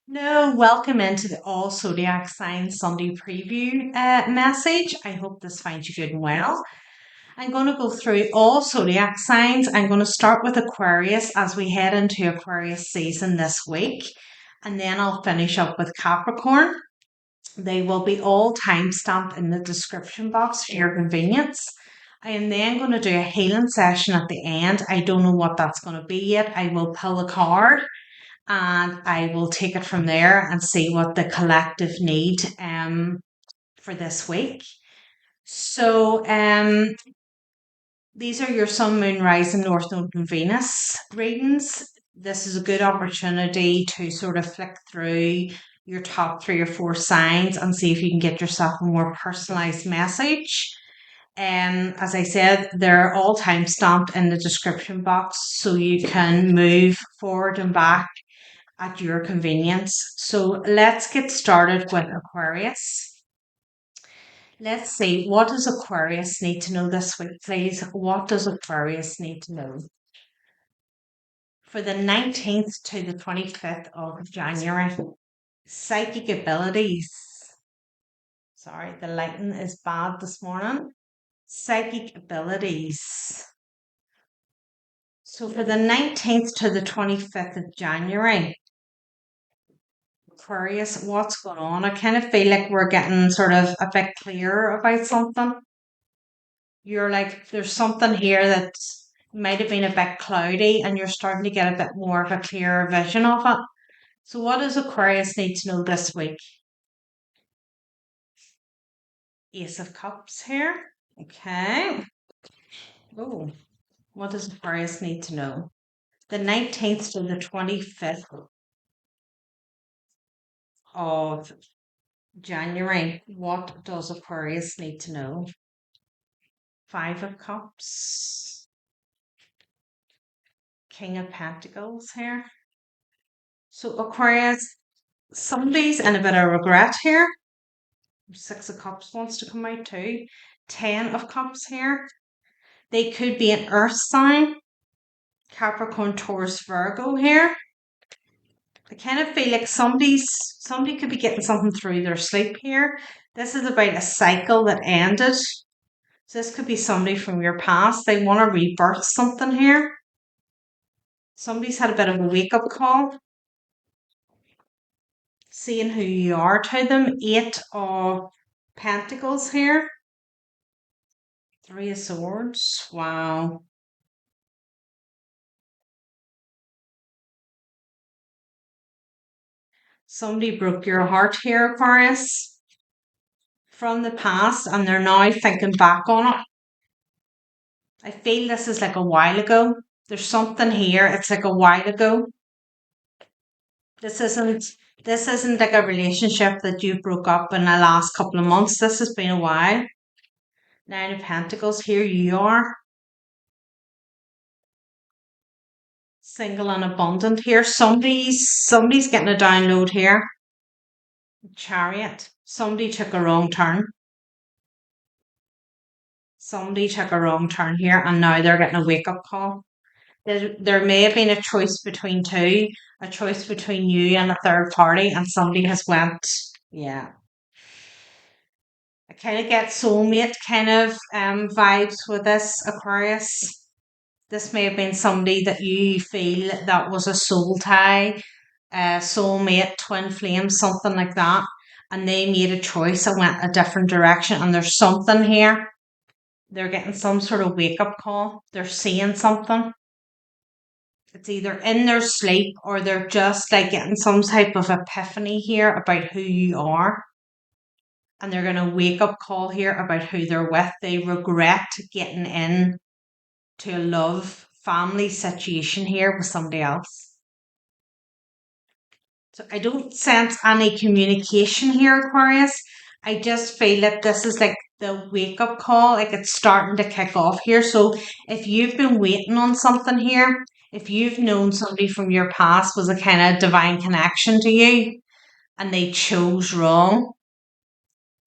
No, welcome into the All Zodiac Signs Sunday preview message. I hope this finds you good and well. I'm going to go through all zodiac signs. I'm going to start with Aquarius as we head into Aquarius season this week, and then I'll finish up with Capricorn. They will be all timestamped in the description box for your convenience. I am then going to do a healing session at the end. I don't know what that's going to be yet. I will pull a card and I will take it from there and see what the collective need for this week. So these are your Sun, Moon, Rising, North Node, and Venus readings. This is a good opportunity to sort of flick through your top 3 or 4 signs and see if you can get yourself a more personalized message. As I said, they're all time stamped in the description box so you can move forward and back at your convenience. So let's get started with Aquarius. Let's see, what does Aquarius need to know this week, please? What does Aquarius need to know? For the 19th to the 25th of January, psychic abilities. Sorry, the lighting is bad this morning. Psychic abilities. So for the 19th to the 25th of January, Aquarius, what's going on? I kind of feel like we're getting sort of a bit clearer about something. You're like, there's something here that might have been a bit cloudy, and you're starting to get a bit more of a clearer vision of it. So, what does Aquarius need to know this week? Ace of Cups here. Okay. Oh, what does Aquarius need to know? The 19th to the 25th of January. What does Aquarius need to know? 5 of Cups. King of Pentacles here. So Aquarius, somebody's in a bit of regret here. 6 of Cups wants to come out too. 10 of Cups here. They could be an earth sign. Capricorn, Taurus, Virgo here. I kind of feel like somebody could be getting something through their sleep here. This is about a cycle that ended. So this could be somebody from your past. They want to rebirth something here. Somebody's had a bit of a wake-up call. Seeing who you are to them. 8 of Pentacles here. 3 of Swords. Wow. Somebody broke your heart here, Aquarius, from the past, and they're now thinking back on it. I feel this is like a while ago. There's something here. It's like a while ago. This isn't this isn't like a relationship that you broke up in the last couple of months. This has been a while. 9 of Pentacles. Here you are. Single and abundant here. Somebody's getting a download here. Chariot. Somebody took a wrong turn. Somebody took a wrong turn here, and now they're getting a wake-up call. There may have been a choice between two, a choice between you and a third party, and somebody has went, yeah. I kind of get soulmate kind of vibes with this, Aquarius. This may have been somebody that you feel that was a soul tie, soulmate, twin flame, something like that. And they made a choice and went a different direction. And there's something here. They're getting some sort of wake up call. They're seeing something. It's either in their sleep or they're just like getting some type of epiphany here about who you are. And they're going to wake up call here about who they're with. They regret getting in to a love family situation here with somebody else. So I don't sense any communication here, Aquarius. I just feel that this is like the wake up call, like it's starting to kick off here. So if you've been waiting on something here, if you've known somebody from your past was a kind of divine connection to you and they chose wrong,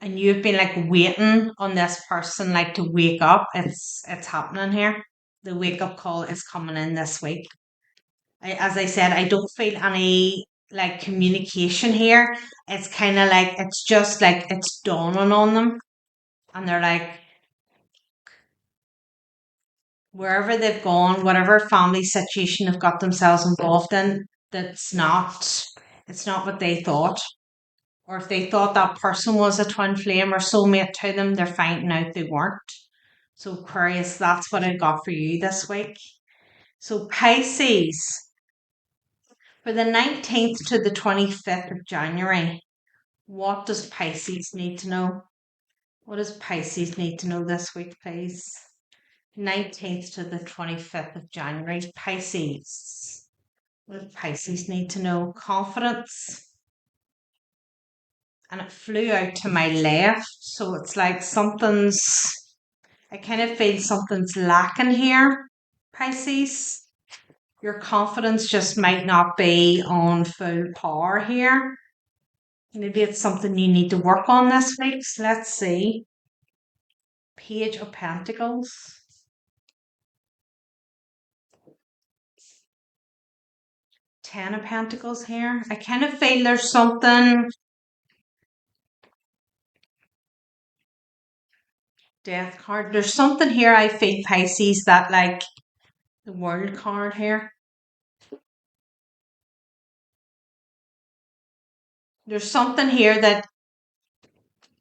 and you've been like waiting on this person like to wake up, it's happening here. The wake up call is coming in this week. As I said, I don't feel any like communication here. It's kind of like, it's just like it's dawning on them. And they're like, wherever they've gone, whatever family situation they've got themselves involved in, it's not what they thought. Or if they thought that person was a twin flame or soulmate to them, they're finding out they weren't. So Aquarius, that's what I got for you this week. So Pisces, for the 19th to the 25th of January, what does Pisces need to know? What does Pisces need to know this week, please? 19th to the 25th of January, Pisces. What does Pisces need to know? Confidence. And it flew out to my left. So it's like I kind of feel something's lacking here, Pisces. Your confidence just might not be on full power here. Maybe it's something you need to work on this week. So let's see. Page of Pentacles. Ten of Pentacles here. I kind of feel there's something. Death card. There's something here I feel, Pisces, that like the World card here. There's something here that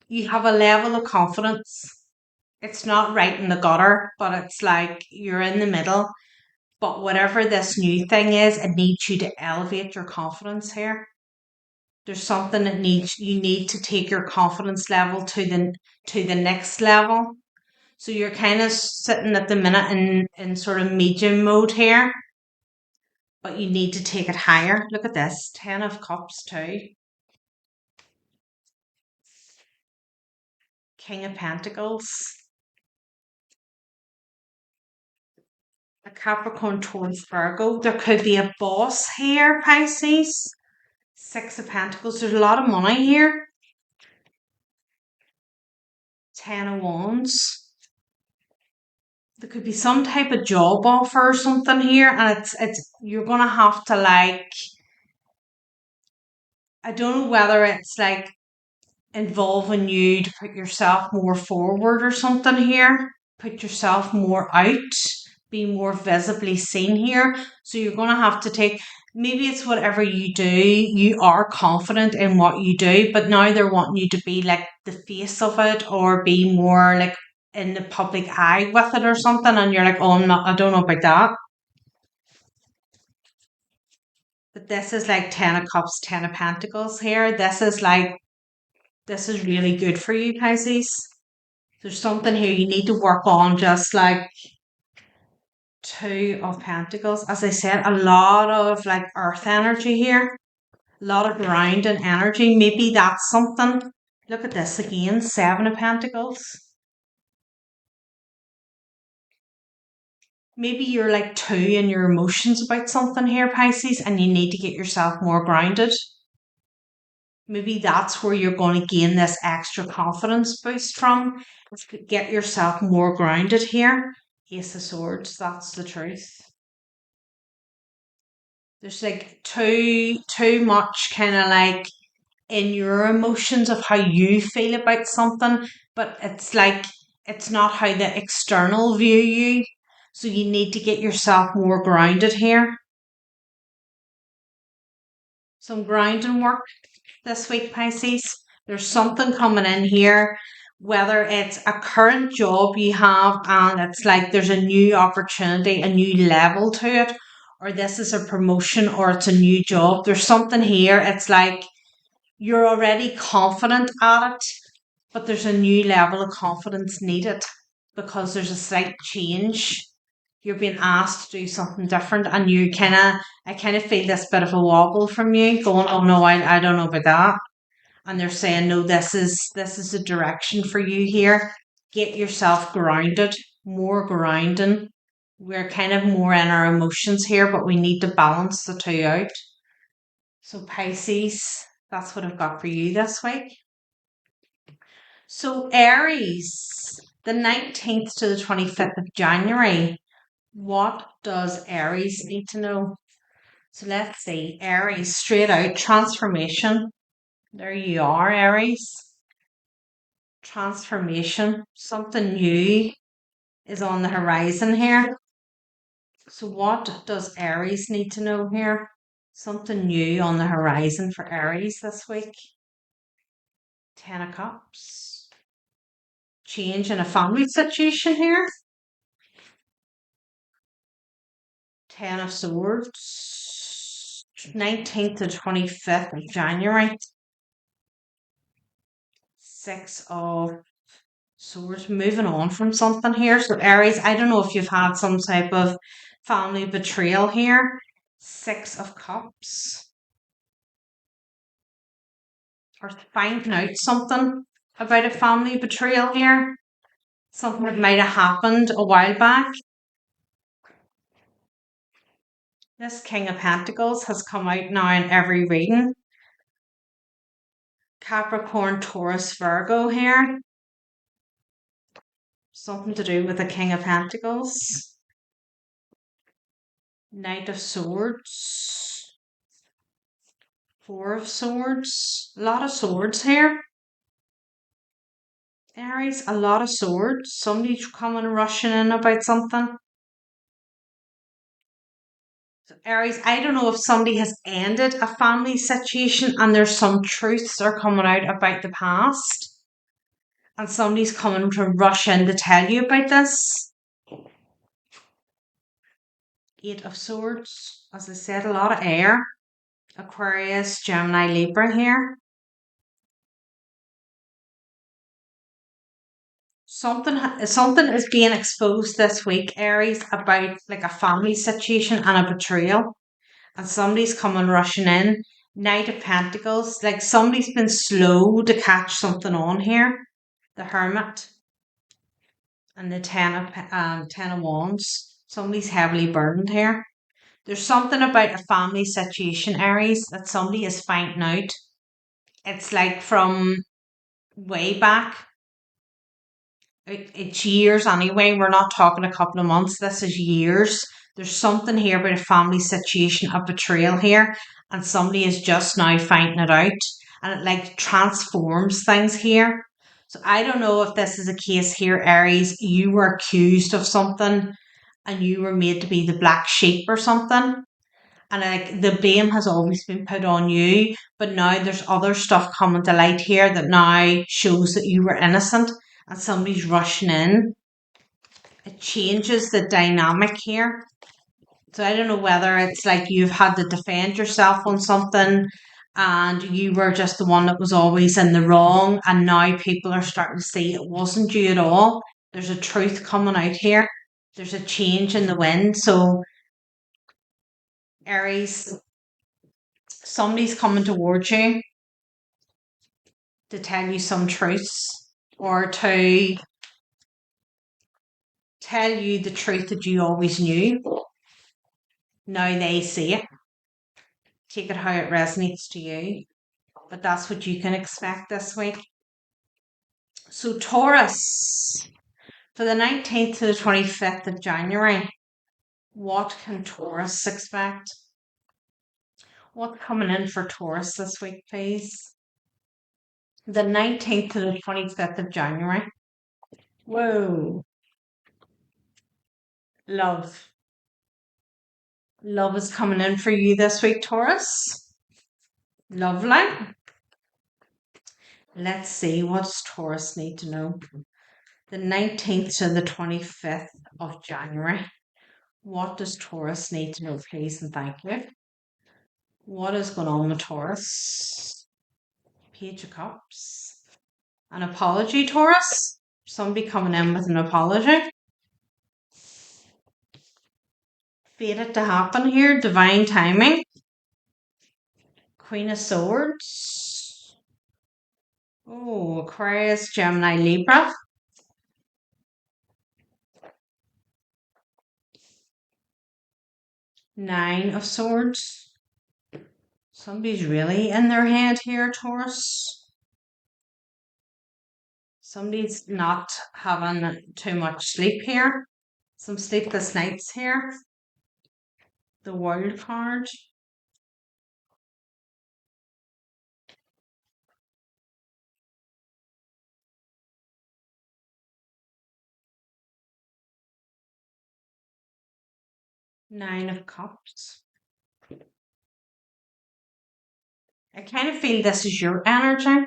you have a level of confidence. It's not right in the gutter, but it's like you're in the middle. But whatever this new thing is, it needs you to elevate your confidence here. There's something that you need to take your confidence level to the next level. So you're kind of sitting at the minute in sort of medium mode here, but you need to take it higher. Look at this, 10 of Cups too. King of Pentacles. A Capricorn, Taurus, Virgo. There could be a boss here, Pisces. Six of Pentacles. There's a lot of money here. 10 of Wands. There could be some type of job offer or something here, and it's you're gonna have to like, I don't know whether it's like involving you to put yourself more forward or something here, put yourself more out, be more visibly seen here. So you're going to have to take, maybe it's whatever you do, you are confident in what you do, but now they're wanting you to be like the face of it or be more like in the public eye with it or something, and you're like, oh, I don't know about that. But this is like 10 of Cups, 10 of Pentacles here. This is really good for you, Pisces. There's something here you need to work on, just like Two of Pentacles. As I said, a lot of like earth energy here, a lot of grounding energy. Maybe that's something. Look at this again, Seven of Pentacles. Maybe you're like two in your emotions about something here, Pisces, and you need to get yourself more grounded. Maybe that's where you're going to gain this extra confidence boost from. Get yourself more grounded here. Ace of Swords, that's the truth. There's like too much kind of like in your emotions of how you feel about something, but it's like it's not how the external view you. So you need to get yourself more grounded here. Some grounding work this week, Pisces. There's something coming in here, whether it's a current job you have and it's like there's a new opportunity, a new level to it, or this is a promotion or it's a new job. There's something here. It's like you're already confident at it, but there's a new level of confidence needed because there's a slight change. You're being asked to do something different, and I kind of feel this bit of a wobble from you, going, "Oh no, I don't know about that." And they're saying, "No, this is the direction for you here. Get yourself grounded, more grounding. We're kind of more in our emotions here, but we need to balance the two out." So Pisces, that's what I've got for you this week. So Aries, the 19th to the 25th of January. What does Aries need to know? So let's see. Aries, straight out, transformation. There you are, Aries. Transformation. Something new is on the horizon here. So what does Aries need to know here? Something new on the horizon for Aries this week. 10 of Cups. Change in a family situation here. 10 of Swords. 19th to 25th of January. 6 of Swords. Moving on from something here. So Aries, I don't know if you've had some type of family betrayal here. 6 of Cups. Or finding out something about a family betrayal here. Something that might have happened a while back. This King of Pentacles has come out now in every reading. Capricorn, Taurus, Virgo here. Something to do with the King of Pentacles. Knight of Swords. 4 of Swords. A lot of swords here. Aries, a lot of swords. Somebody's coming rushing in about something. So Aries, I don't know if somebody has ended a family situation and there's some truths that are coming out about the past. And somebody's coming to rush in to tell you about this. 8 of Swords. As I said, a lot of air. Aquarius, Gemini, Libra here. Something is being exposed this week, Aries, about like a family situation and a betrayal. And somebody's coming rushing in. Knight of Pentacles. Like somebody's been slow to catch something on here. The Hermit. And the 10 of Wands. Somebody's heavily burdened here. There's something about a family situation, Aries, that somebody is finding out. It's like from way back. It's years anyway. We're not talking a couple of months. This is years. There's something here about a family situation, a betrayal here, and somebody is just now finding it out, and it like transforms things here. So I don't know if this is a case here, Aries. You were accused of something, and you were made to be the black sheep or something. And like the blame has always been put on you, but now there's other stuff coming to light here that now shows that you were innocent and somebody's rushing in. It changes the dynamic here. So I don't know whether it's like you've had to defend yourself on something and you were just the one that was always in the wrong, and now people are starting to see it wasn't you at all. There's a truth coming out here. There's a change in the wind. So Aries, somebody's coming towards you to tell you some truths or to tell you the truth that you always knew. Now they see it. Take it how it resonates to you. But that's what you can expect this week. So Taurus, for the 19th to the 25th of January, what can Taurus expect? What's coming in for Taurus this week, please? The 19th to the 25th of January. Whoa. Love. Love is coming in for you this week, Taurus. Lovely. Let's see, what does Taurus need to know? The 19th to the 25th of January. What does Taurus need to know, please, and thank you? What is going on with Taurus? Page of Cups. An apology, Taurus? Somebody coming in with an apology. Fated to happen here. Divine timing. Queen of Swords. Oh, Aquarius, Gemini, Libra. Nine of Swords. Somebody's really in their head here, Taurus. Somebody's not having too much sleep here. Some sleepless nights here. The World card. Nine of Cups. I kind of feel this is your energy.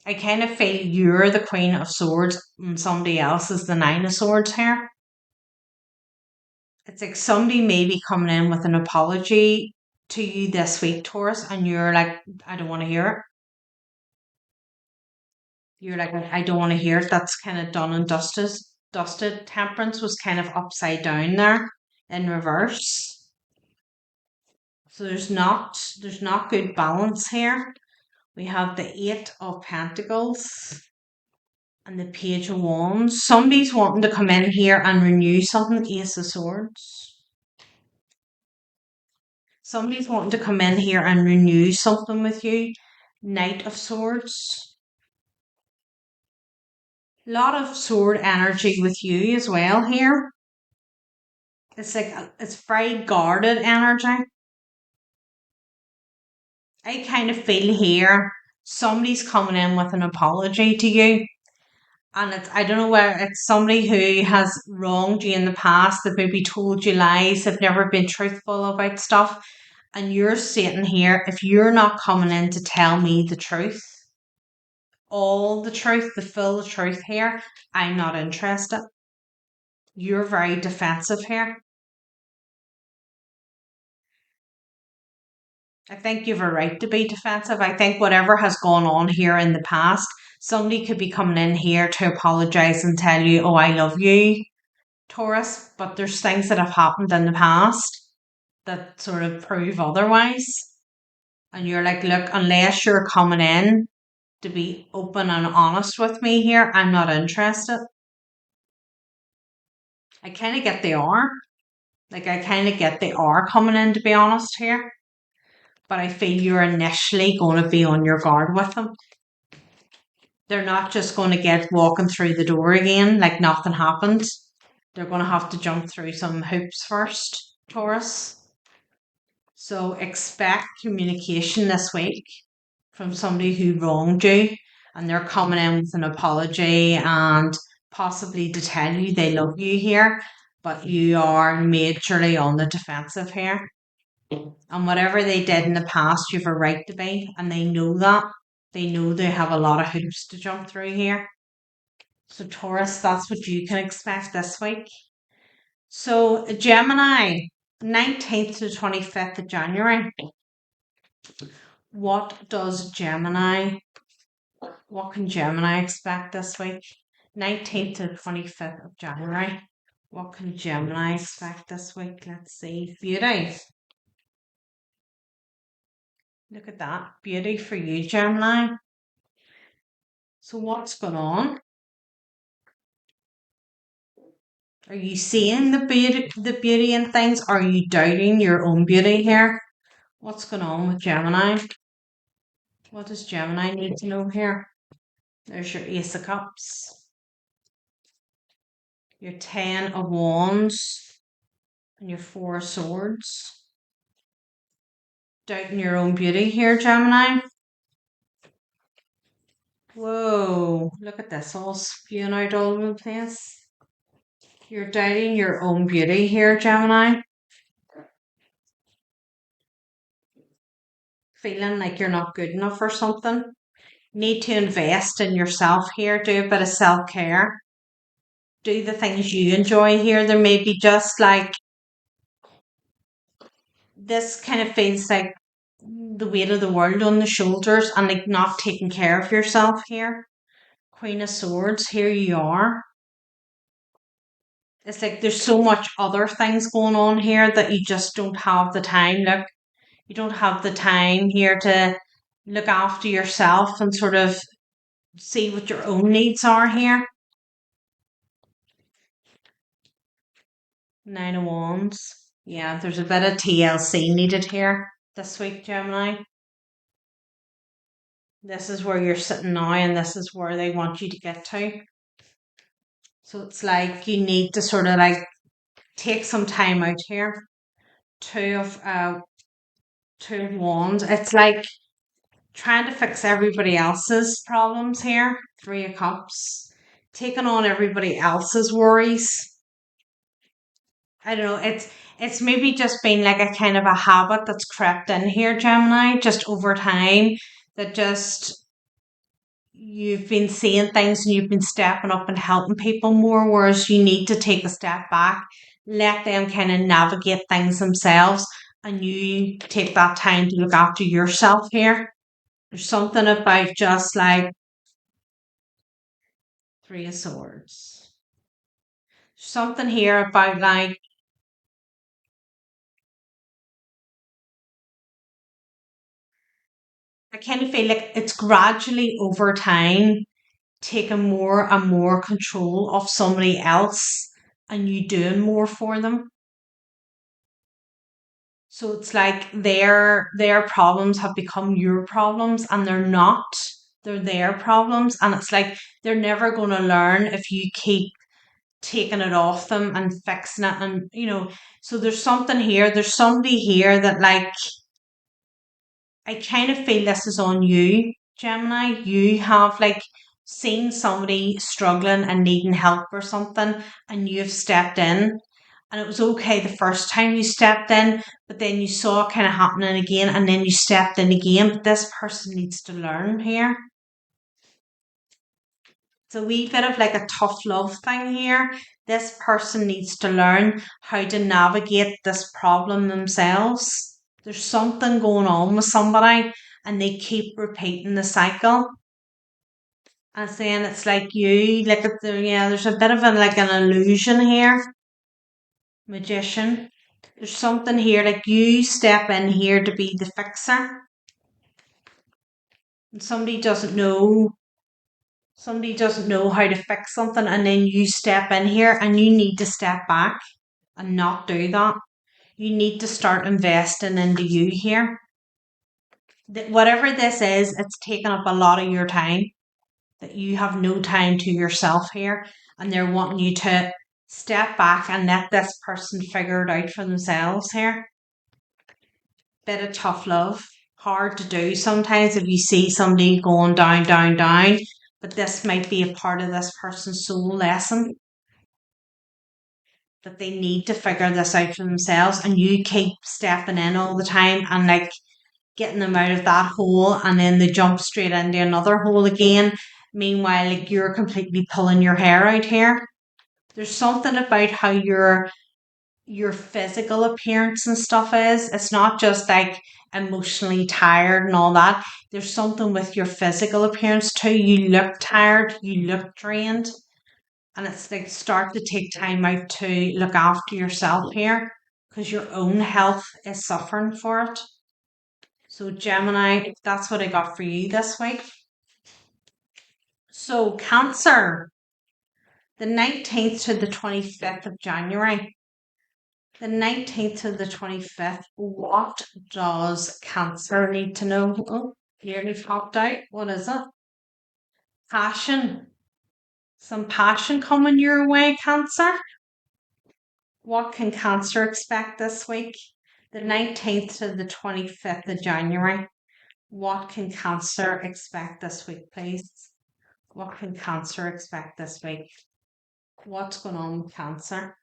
I kind of feel you're the Queen of Swords and somebody else is the Nine of Swords here. It's like somebody may be coming in with an apology to you this week, Taurus, and you're like, I don't want to hear it. You're like, I don't want to hear it. That's kind of done and dusted. Dusted. Temperance was kind of upside down there in reverse. So there's not good balance here. We have the Eight of Pentacles and the Page of Wands. Somebody's wanting to come in here and renew something. Ace of Swords. Somebody's wanting to come in here and renew something with you. Knight of Swords. A lot of sword energy with you as well here. It's like, it's very guarded energy. I kind of feel here somebody's coming in with an apology to you. And I don't know whether it's somebody who has wronged you in the past, that maybe told you lies, have never been truthful about stuff. And you're sitting here, if you're not coming in to tell me the truth, all the truth, the full truth here, I'm not interested. You're very defensive here. I think you have a right to be defensive. I think whatever has gone on here in the past, somebody could be coming in here to apologize and tell you, oh, I love you, Taurus, but there's things that have happened in the past that sort of prove otherwise. And you're like, look, unless you're coming in to be open and honest with me here, I'm not interested. I kind of get they are. Like, I kind of get they are coming in, to be honest here. But I feel you're initially going to be on your guard with them. They're not just going to get walking through the door again like nothing happened. They're going to have to jump through some hoops first, Taurus. So expect communication this week from somebody who wronged you, and they're coming in with an apology and possibly to tell you they love you here, but you are majorly on the defensive here. And whatever they did in the past, you have a right to be, and they know that. They know they have a lot of hoops to jump through here. So Taurus, that's what you can expect this week. So Gemini, 19th to 25th of January. What can Gemini expect this week? 19th to 25th of January. What can Gemini expect this week? Let's see. Beauty. Look at that. Beauty for you, Gemini. So what's going on? Are you seeing the beauty in things? Are you doubting your own beauty here? What's going on with Gemini? What does Gemini need to know here? There's your Ace of Cups, your 10 of Wands, and your 4 of Swords. Doubting your own beauty here, Gemini. Whoa, look at this, all spewing out all over the place. You're doubting your own beauty here, Gemini. Feeling like you're not good enough or something. Need to invest in yourself here. Do a bit of self-care. Do the things you enjoy here. There may be just like, this kind of feels like the weight of the world on the shoulders and like not taking care of yourself here. Queen of Swords, here you are. It's like there's so much other things going on here that you just don't have the time. Look, you don't have the time here to look after yourself and sort of see what your own needs are here. 9 of Wands. Yeah, there's a bit of TLC needed here this week, Gemini. This is where you're sitting now, and this is where they want you to get to. So it's like you need to sort of like take some time out here. Two of Wands. It's like trying to fix everybody else's problems here. 3 of Cups. Taking on everybody else's worries. I don't know. It's maybe just been like a kind of a habit that's crept in here, Gemini, just over time, that just you've been seeing things and you've been stepping up and helping people more, whereas you need to take a step back, let them kind of navigate things themselves, and you take that time to look after yourself here. There's something about just like Three of Swords. Something here about like I kind of feel like it's gradually over time taking more and more control of somebody else and you doing more for them. So it's like their problems have become your problems and they're not. They're their problems. And it's like they're never gonna learn if you keep taking it off them and fixing it and so there's something here, there's somebody here that like I kind of feel this is on you, Gemini. You have like seen somebody struggling and needing help or something, and you've stepped in. And it was okay the first time you stepped in, but then you saw it kind of happening again, and then you stepped in again. But this person needs to learn here. It's a wee bit of like a tough love thing here. This person needs to learn how to navigate this problem themselves. There's something going on with somebody and they keep repeating the cycle. And then it's like you, like yeah, there's a bit of like an illusion here. Magician. There's something here like you step in here to be the fixer. And somebody doesn't know how to fix something and then you step in here and you need to step back and not do that. You need to start investing into you here. Whatever this is, it's taking up a lot of your time. That you have no time to yourself here, and they're wanting you to step back and let this person figure it out for themselves here. Bit of tough love. Hard to do sometimes if you see somebody going down, down, down. But this might be a part of this person's soul lesson that they need to figure this out for themselves, and you keep stepping in all the time and like getting them out of that hole and then they jump straight into another hole again. Meanwhile, like you're completely pulling your hair out here. There's something about how your physical appearance and stuff is. It's not just like emotionally tired and all that. There's something with your physical appearance too. You look tired, you look drained. And it's like start to take time out to look after yourself here because your own health is suffering for it. So, Gemini, that's what I got for you this week. So, Cancer, the 19th to the 25th of January. The 19th to the 25th, what does Cancer need to know? Oh, nearly popped out. What is it? Passion. Some passion coming your way, Cancer. What can Cancer expect this week? The 19th to the 25th of January. What can Cancer expect this week, please? What can Cancer expect this week? What's going on with Cancer?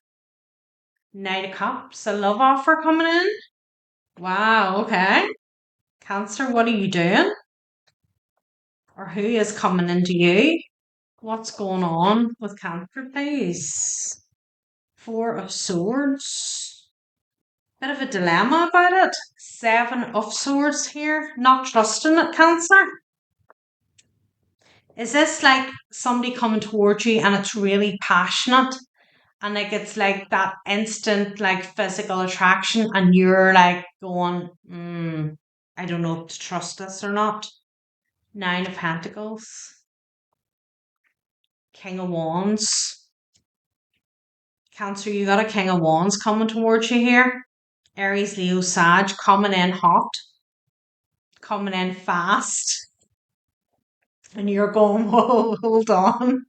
Knight of Cups, a love offer coming in. Wow, okay. Cancer, what are you doing? Or who is coming into you? What's going on with Cancer, please? Four of Swords. Bit of a dilemma about it. Seven of Swords here. Not trusting it, Cancer. Is this like somebody coming towards you and it's really passionate? And like it's like that instant like physical attraction and you're like going, I don't know if to trust this or not. Nine of Pentacles. King of Wands. Cancer, you got a King of Wands coming towards you here. Aries, Leo, Sag, coming in hot. Coming in fast. And you're going, whoa, hold on.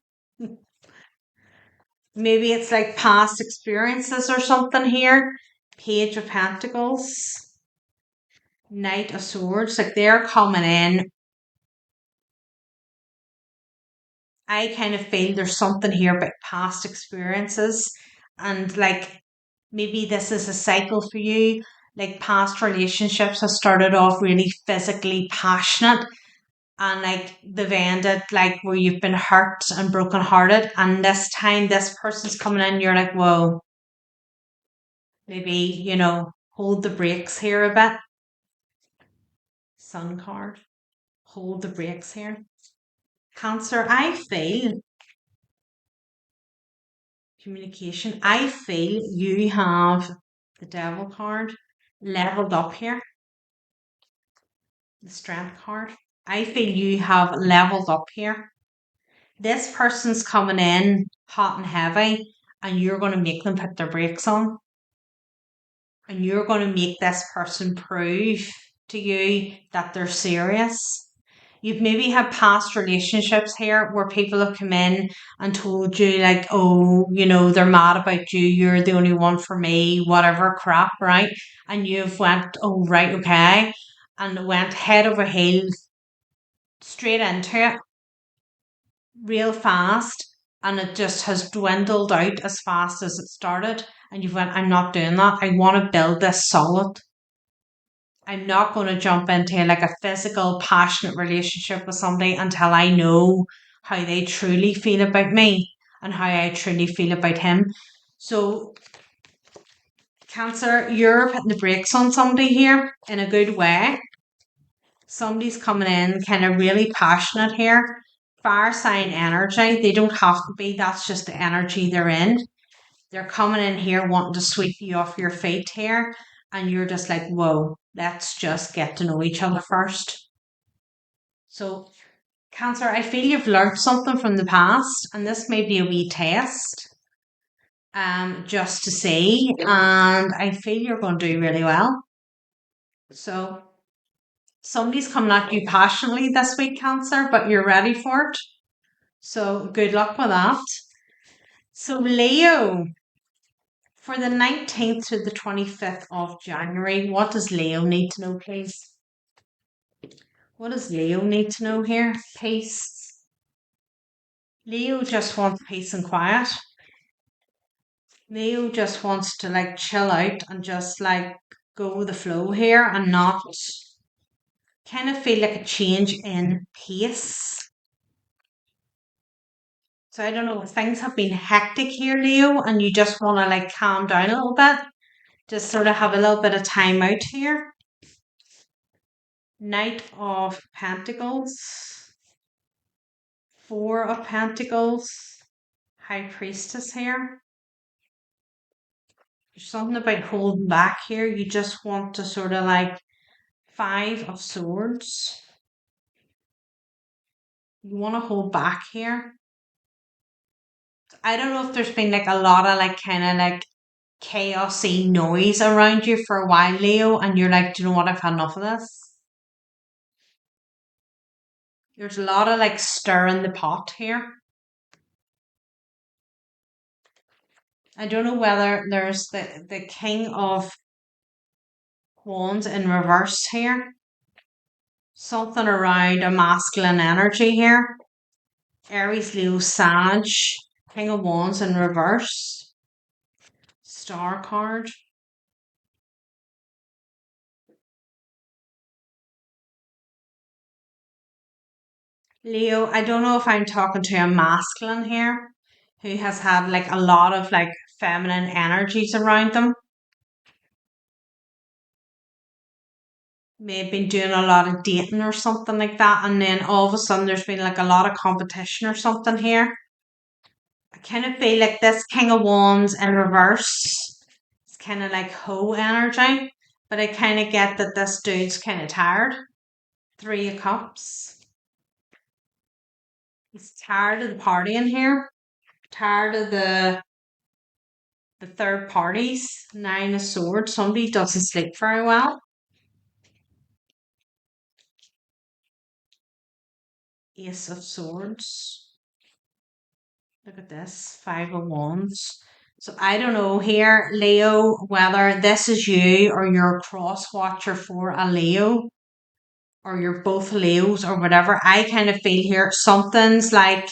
Maybe it's like past experiences or something here. Page of Pentacles. Knight of Swords. Like they're coming in. I kind of feel there's something here about past experiences and like Maybe this is a cycle for you. Like past relationships have started off really physically passionate and like they've ended like where you've been hurt and brokenhearted. And this time this person's coming in, you're like, whoa, maybe, hold the brakes here a bit. Sun card. Hold the brakes here. Cancer, I feel communication. I feel you have the devil card leveled up here. The strength card. I feel you have leveled up here. This person's coming in hot and heavy, and you're going to make them put their brakes on. And you're going to make this person prove to you that they're serious. You've maybe had past relationships here where people have come in and told you, like, oh, they're mad about you, you're the only one for me, whatever crap, right? And you've went, oh, right, okay, and went head over heels straight into it real fast, and it just has dwindled out as fast as it started. And you've went, I'm not doing that. I want to build this solid. I'm not going to jump into like a physical, passionate relationship with somebody until I know how they truly feel about me and how I truly feel about him. So, Cancer, you're putting the brakes on somebody here in a good way. Somebody's coming in kind of really passionate here. Fire sign energy. They don't have to be, that's just the energy they're in. They're coming in here wanting to sweep you off your feet here. And you're just like, whoa, let's just get to know each other first. So, Cancer, I feel you've learned something from the past, and this may be a wee test just to see. And I feel you're going to do really well. So, somebody's coming at you passionately this week, Cancer, but you're ready for it. So, good luck with that. So, Leo, for the 19th to the 25th of January, what does Leo need to know, please? What does Leo need to know here? Peace. Leo just wants peace and quiet. Leo just wants to like chill out and just like go with the flow here and not kind of feel like a change in pace. So I don't know, things have been hectic here, Leo, and you just want to like calm down a little bit. Just sort of have a little bit of time out here. Knight of Pentacles. Four of Pentacles. High Priestess here. There's something about holding back here. You just want to sort of like Five of Swords. You want to hold back here. I don't know if there's been like a lot of like kind of like chaosy noise around you for a while, Leo, and you're like, do you know what? I've had enough of this. There's a lot of like stirring the pot here. I don't know whether there's the King of Wands in reverse here. Something around a masculine energy here. Aries, Leo, Sag. King of Wands in reverse. Star card. Leo, I don't know if I'm talking to a masculine here who has had like a lot of like feminine energies around them. May have been doing a lot of dating or something like that, and then all of a sudden there's been like a lot of competition or something here. I kind of feel like this King of Wands in reverse. It's kind of like hoe energy, but I kind of get that this dude's kind of tired. Three of Cups. He's tired of the partying here. Tired of the third parties. Nine of Swords. Somebody doesn't sleep very well. Ace of Swords. Look at this. Five of Wands. So I don't know here, Leo, whether this is you or you're a cross watcher for a Leo, or you're both Leos or whatever. I kind of feel here something's like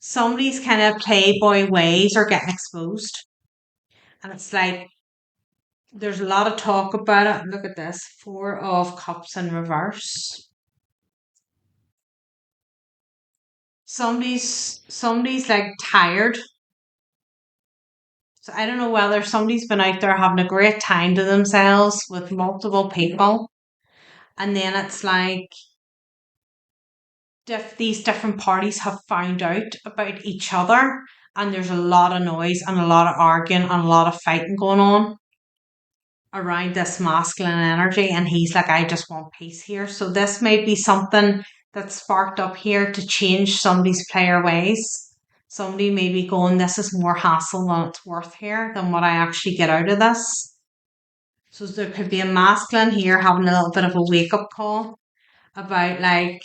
somebody's kind of playboy ways are getting exposed. And it's like there's a lot of talk about it. Look at this, Four of Cups in reverse. Somebody's like tired. So I don't know whether somebody's been out there having a great time to themselves with multiple people, and then it's like these different parties have found out about each other, and there's a lot of noise and a lot of arguing and a lot of fighting going on around this masculine energy, and he's like, I just want peace here. So this may be something that's sparked up here to change somebody's player ways. Somebody may be going, this is more hassle than it's worth here than what I actually get out of this. So there could be a masculine here having a little bit of a wake up call about like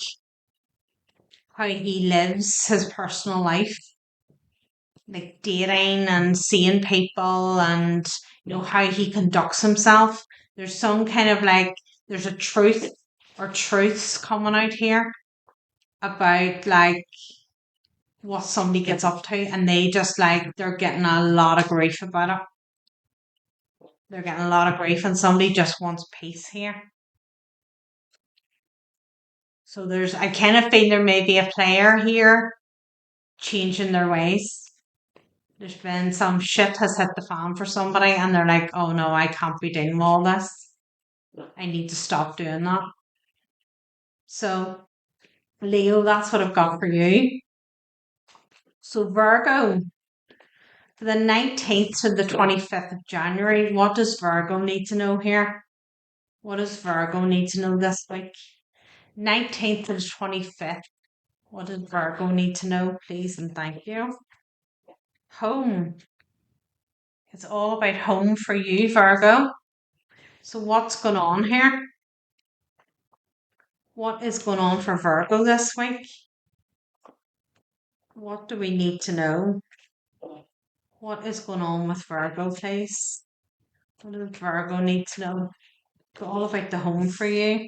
how he lives his personal life, like dating and seeing people, and how he conducts himself. There's some kind of like there's a truth or truths coming out here about like what somebody gets up to, and they just like they're getting a lot of grief about it. They're getting a lot of grief, and somebody just wants peace here. So I kind of feel there may be a player here changing their ways. There's been some shit has hit the fan for somebody, and they're like, oh no, I can't be doing all this. I need to stop doing that. So, Leo, that's what I've got for you. So, Virgo, for the 19th to the 25th of January, what does Virgo need to know here? What does Virgo need to know this week? 19th to the 25th. What does Virgo need to know, please, and thank you? Home. It's all about home for you, Virgo. So what's going on here? What is going on for Virgo this week? What do we need to know? What is going on with Virgo, please? What does Virgo need to know? It's all about the home for you.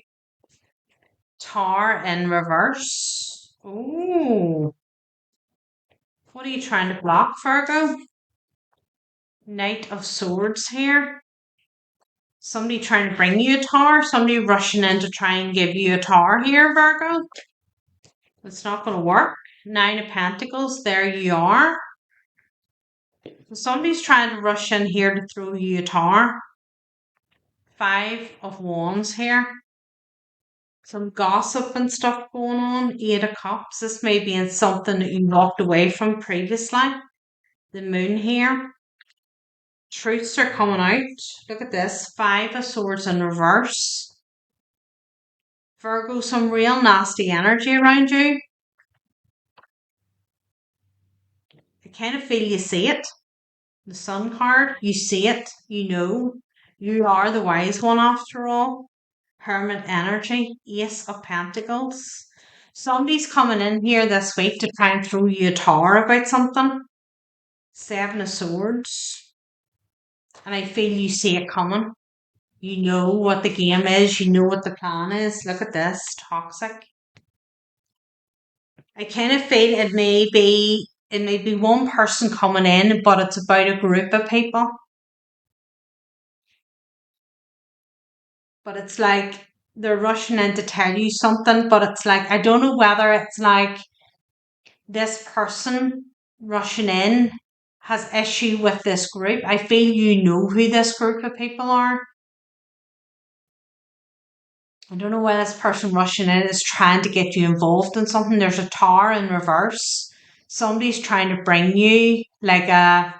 Tower in reverse. Ooh. What are you trying to block, Virgo? Knight of Swords here. Somebody trying to bring you a tower. Somebody rushing in to try and give you a tower here, Virgo. It's not going to work. Nine of Pentacles. There you are. Somebody's trying to rush in here to throw you a tower. Five of Wands here. Some gossip and stuff going on. Eight of Cups. This may be in something that you walked away from previously. The Moon here. Truths are coming out. Look at this. Five of Swords in reverse. Virgo, some real nasty energy around you. I kind of feel you see it. The Sun card, you see it. You know. You are the wise one after all. Hermit energy. Ace of Pentacles. Somebody's coming in here this week to try and throw you a tower about something. Seven of Swords. And I feel you see it coming. You know what the game is. You know what the plan is. Look at this. Toxic. I kind of feel it may be one person coming in, but it's about a group of people. But it's like they're rushing in to tell you something, but it's like, I don't know whether it's like this person rushing in has issue with this group. I feel you know who this group of people are. I don't know why this person rushing in is trying to get you involved in something. There's a tower in reverse. Somebody's trying to bring you like a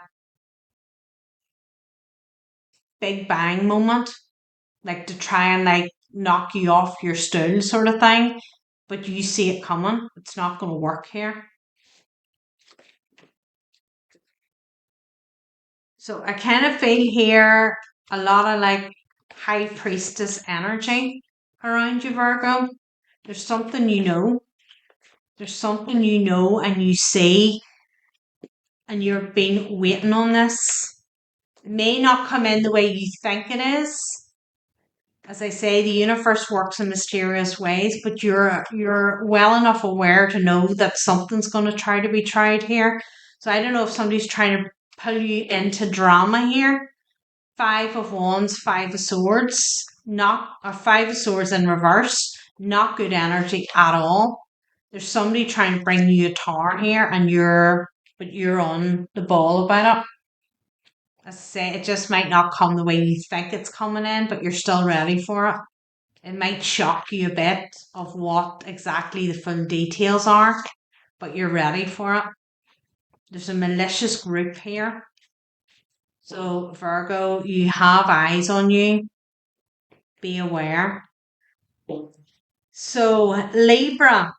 big bang moment, like to try and like knock you off your stool sort of thing. But you see it coming. It's not going to work here. So I kind of feel here a lot of like high priestess energy around you, Virgo. There's something you know. There's something you know and you see, and you've been waiting on this. It may not come in the way you think it is. As I say, the universe works in mysterious ways, but you're well enough aware to know that something's going to try to be tried here. So I don't know if somebody's trying to pull you into drama here. Five of Wands, Five of Swords, Five of Swords in reverse, not good energy at all. There's somebody trying to bring you a tower here, and you're on the ball about it. As I say, it just might not come the way you think it's coming in, but you're still ready for it. It might shock you a bit of what exactly the full details are, but you're ready for it. There's a malicious group here. So, Virgo, you have eyes on you. Be aware. So, Libra,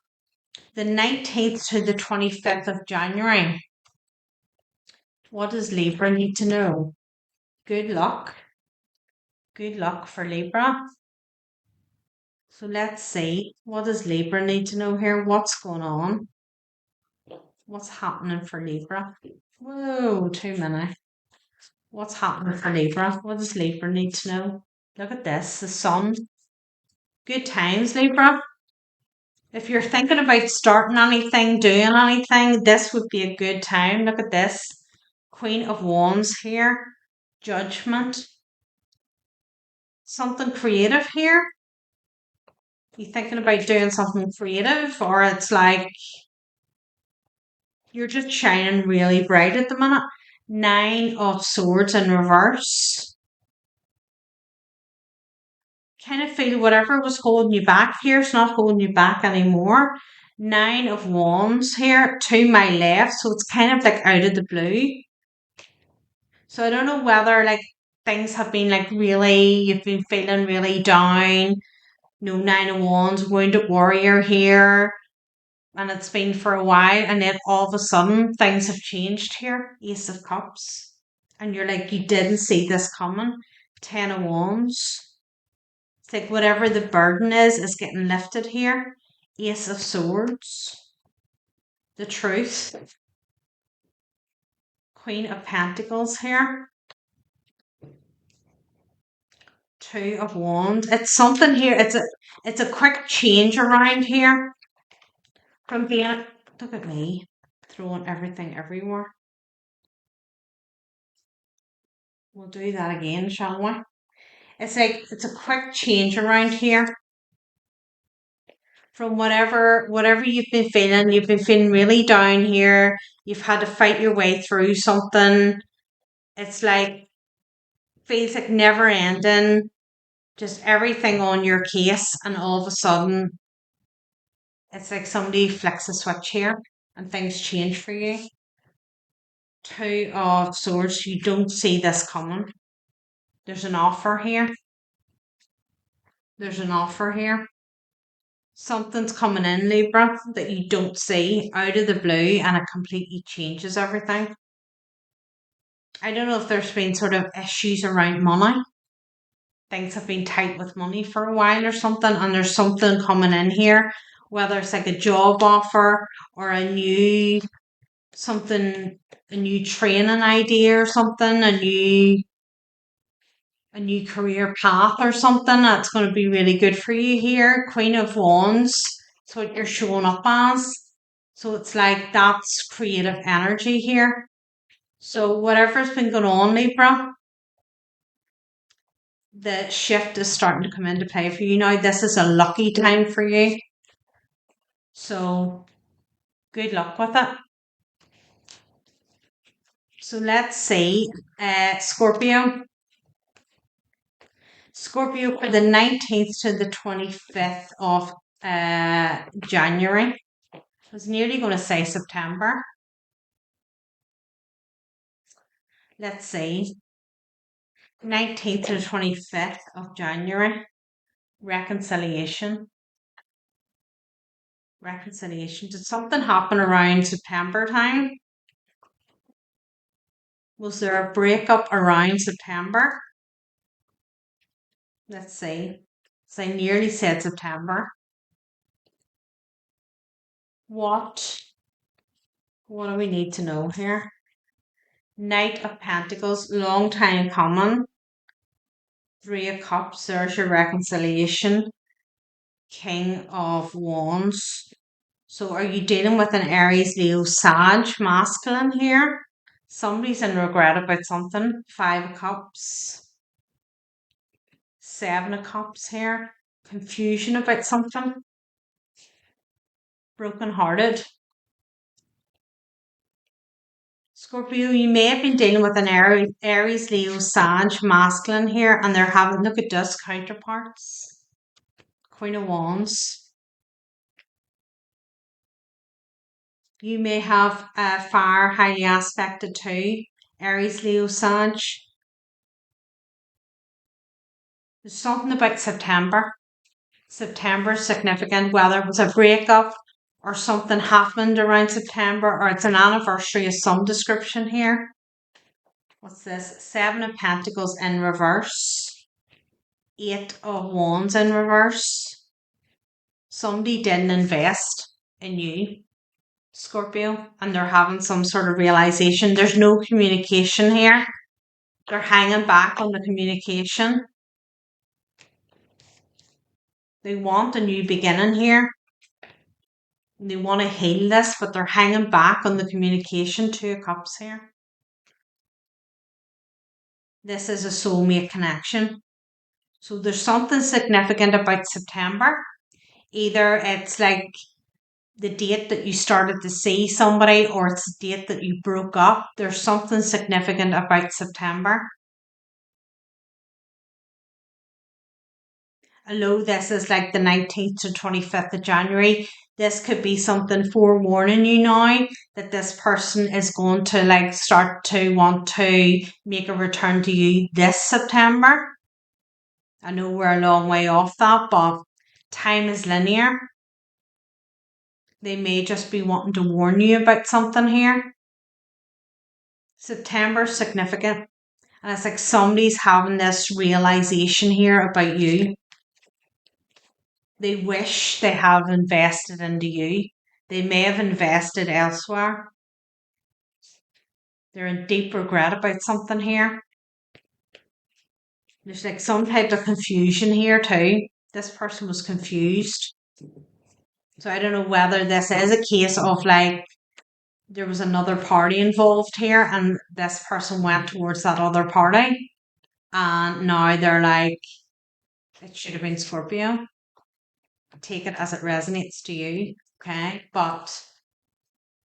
the 19th to the 25th of January. What does Libra need to know? Good luck. Good luck for Libra. So let's see. What does Libra need to know here? What's going on? What's happening for Libra? Whoa, too many. What's happening for Libra? What does Libra need to know? Look at this, the sun. Good times, Libra. If you're thinking about starting anything, doing anything, this would be a good time. Look at this. Queen of Wands here. Judgment. Something creative here. You thinking about doing something creative, or it's like you're just shining really bright at the minute. Nine of Swords in reverse. Kind of feel whatever was holding you back here is not holding you back anymore. Nine of Wands here to my left, so it's kind of like out of the blue. So I don't know whether like things have been like really, you've been feeling really down. No, Nine of Wands, Wounded Warrior here. And it's been for a while, and then all of a sudden things have changed here. Ace of Cups. And you're like, you didn't see this coming. Ten of Wands. It's like whatever the burden is getting lifted here. Ace of Swords. The Truth. Queen of Pentacles here. Two of Wands. It's something here. It's a quick change around here. From being, look at me, throwing everything everywhere. We'll do that again, shall we? It's like it's a quick change around here. From whatever you've been feeling really down here. You've had to fight your way through something. It's like feels like never ending, just everything on your case, and all of a sudden it's like somebody flicks a switch here and things change for you. Two of Swords, you don't see this coming. There's an offer here. There's an offer here. Something's coming in, Libra, that you don't see out of the blue, and it completely changes everything. I don't know if there's been sort of issues around money. Things have been tight with money for a while or something, and there's something coming in here, whether it's like a job offer or a new training idea or something, a new career path or something that's going to be really good for you here. Queen of Wands, it's what you're showing up as. So it's like that's creative energy here. So whatever's been going on, Libra, the shift is starting to come into play for you now. This is a lucky time for you. So good luck with it. So let's see, Scorpio. Scorpio for the 19th to the 25th of January. I was nearly going to say September. Let's see. 19th to the 25th of January. Reconciliation. Reconciliation. Did something happen around September time? Was there a breakup around September? Let's see. So I nearly said September. What do we need to know here? Knight of Pentacles, long time coming. Three of Cups, there's your reconciliation. King of Wands. So are you dealing with an Aries, Leo, Sag, masculine here? Somebody's in regret about something. 5 of Cups. 7 of Cups here. Confusion about something. Broken hearted. Scorpio, you may have been dealing with an Aries, Leo, Sag, masculine here, and they're having, look at dust counterparts. Queen of Wands. You may have a fire highly aspected too. Aries, Leo, Sag. There's something about September. September is significant, whether it was a breakup or something happened around September, or it's an anniversary of some description here. What's this? 7 of Pentacles in reverse. 8 of Wands in reverse. Somebody didn't invest in you, Scorpio, and they're having some sort of realization. There's no communication here. They're hanging back on the communication. They want a new beginning here. They want to heal this, but they're hanging back on the communication. 2 of Cups here. This is a soulmate connection. So there's something significant about September. Either it's like the date that you started to see somebody, or it's the date that you broke up. There's something significant about September. Although this is like the 19th to 25th of January, this could be something forewarning you now that this person is going to like start to want to make a return to you this September. I know we're a long way off that, but time is linear. They may just be wanting to warn you about something here. September is significant. And it's like somebody's having this realization here about you. They wish they have invested into you. They may have invested elsewhere. They're in deep regret about something here. There's like some type of confusion here too. This person was confused. So I don't know whether this is a case of like there was another party involved here and this person went towards that other party. And now they're like, it should have been Scorpio. Take it as it resonates to you, okay? But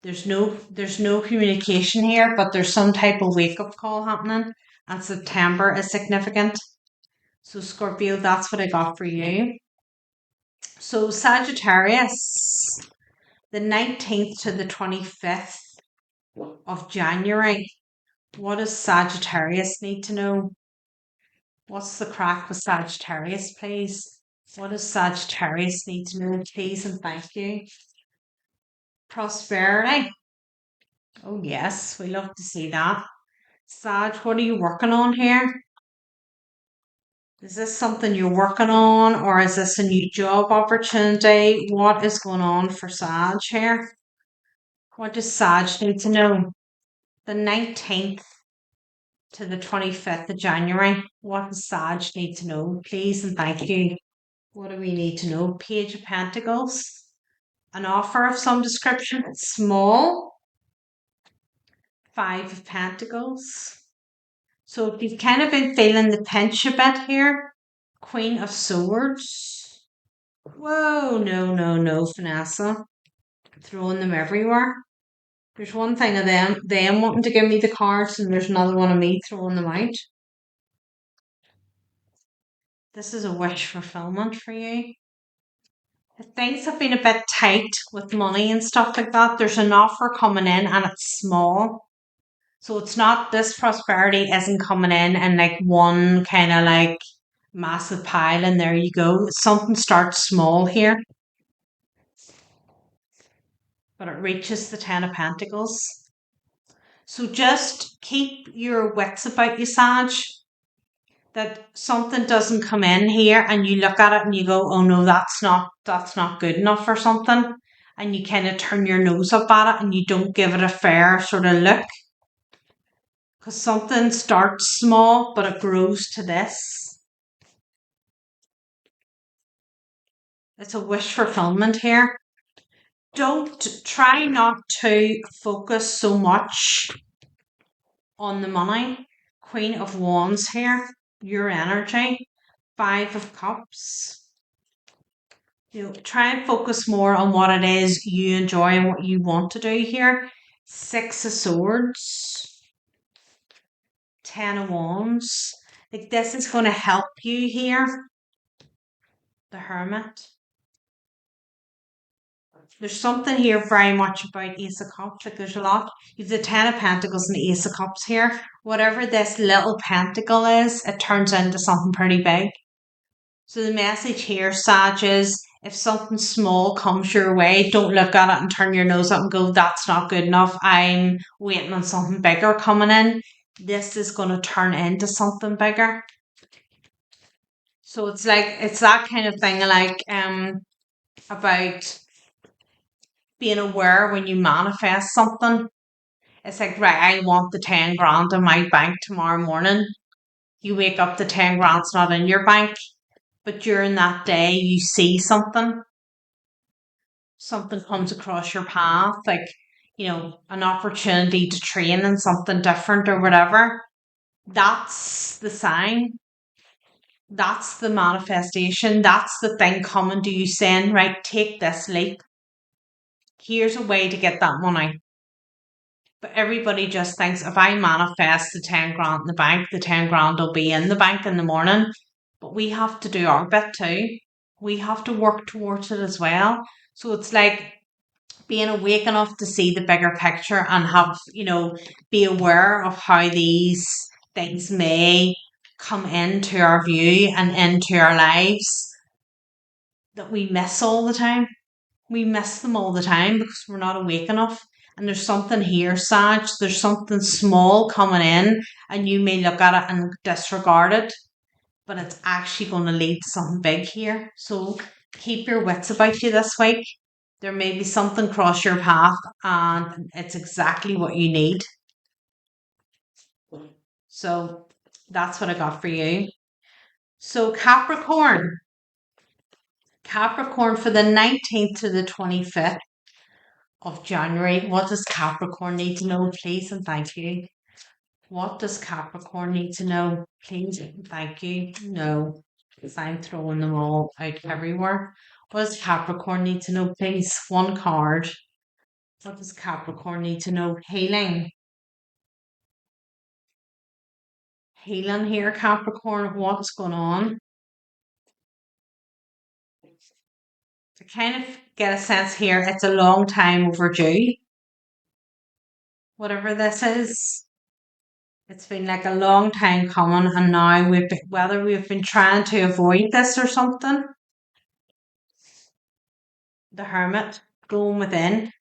there's no communication here, but there's some type of wake-up call happening, and September is significant. So Scorpio, that's what I got for you. So Sagittarius, the 19th to the 25th of January. What does Sagittarius need to know? What's the crack with Sagittarius, please? What does Sagittarius need to know, please, and thank you? Prosperity. Oh, yes, we love to see that. Sag, what are you working on here? Is this something you're working on, or is this a new job opportunity? What is going on for Sag here? What does Sag need to know? The 19th to the 25th of January. What does Sag need to know, please, and thank you? What do we need to know? Page of Pentacles. An offer of some description. It's small. 5 of Pentacles. So if you've kind of been feeling the pinch a bit here, Queen of Swords. Whoa, no, Vanessa. Throwing them everywhere. There's one thing of them wanting to give me the cards, and there's another one of me throwing them out. This is a wish fulfillment for you. If things have been a bit tight with money and stuff like that, there's an offer coming in and it's small. So it's not, this prosperity isn't coming in like one kind of like massive pile and there you go. Something starts small here. But it reaches the 10 of Pentacles. So just keep your wits about you, Sag. That something doesn't come in here and you look at it and you go, oh no, that's not good enough or something. And you kind of turn your nose up at it and you don't give it a fair sort of look. Because something starts small, but it grows to this. It's a wish fulfillment here. Try not to focus so much on the money. Queen of Wands here, your energy. Five of Cups. Try and focus more on what it is you enjoy and what you want to do here. Six of Swords. 10 of Wands. Like this is going to help you here. The Hermit. There's something here very much about Ace of Cups. Like there's a lot. You've the Ten of Pentacles and the Ace of Cups here. Whatever this little pentacle is, it turns into something pretty big. So the message here, Sag, is if something small comes your way, don't look at it and turn your nose up and go, that's not good enough. I'm waiting on something bigger coming in. This is going to turn into something bigger. So it's that kind of thing, like about being aware when you manifest something. It's like, right, I want the 10 grand in my bank tomorrow morning. You wake up, the 10 grand's not in your bank. But during that day, you see something comes across your path, like, an opportunity to train in something different or whatever. That's the sign. That's the manifestation. That's the thing coming to you saying, right, take this leap. Here's a way to get that money. But everybody just thinks if I manifest the 10 grand in the bank, the 10 grand will be in the bank in the morning. But we have to do our bit too. We have to work towards it as well. So it's like being awake enough to see the bigger picture and have, be aware of how these things may come into our view and into our lives that we miss all the time. We miss them all the time because we're not awake enough. And there's something here, Sag. There's something small coming in, and you may look at it and disregard it, but it's actually going to lead to something big here. So keep your wits about you this week. There may be something cross your path, and it's exactly what you need. So that's what I got for you. So Capricorn for the 19th to the 25th of January. What does Capricorn need to know, please, and thank you? What does Capricorn need to know, please, and thank you? No, because I'm throwing them all out everywhere. What does Capricorn need to know, please? One card. What does Capricorn need to know? Healing. Healing here, Capricorn. What's going on? I kind of get a sense here it's a long time overdue. Whatever this is. It's been like a long time coming, and now whether we've been trying to avoid this or something. The Hermit, going within.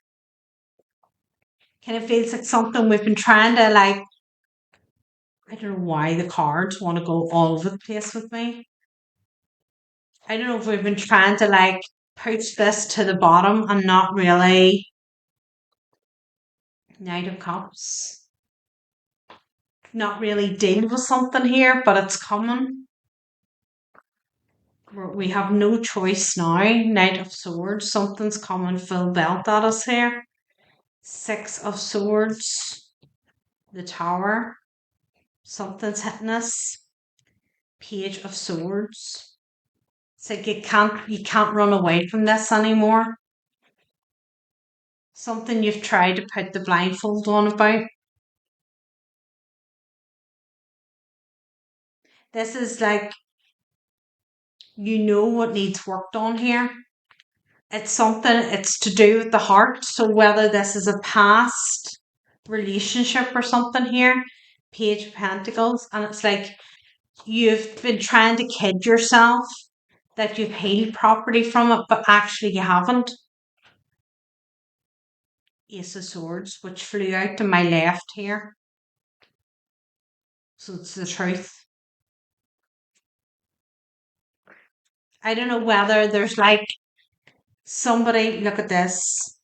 Kind of feels like something we've been trying to, like, I don't know why the cards want to go all over the place with me. I don't know if we've been trying to, like, push this to the bottom and not really. Knight of Cups. Not really deal with something here, but it's coming. We have no choice now. Knight of Swords. Something's coming full belt at us here. Six of Swords. The Tower. Something's hitting us. Page of Swords. It's like you can't run away from this anymore. Something you've tried to put the blindfold on about. This is like, what needs worked on here. It's to do with the heart. So whether this is a past relationship or something here, Page of Pentacles, and it's like you've been trying to kid yourself that you've healed properly from it, but actually you haven't. Ace of Swords, which flew out to my left here. So it's the truth. I don't know whether there's like somebody, look at this.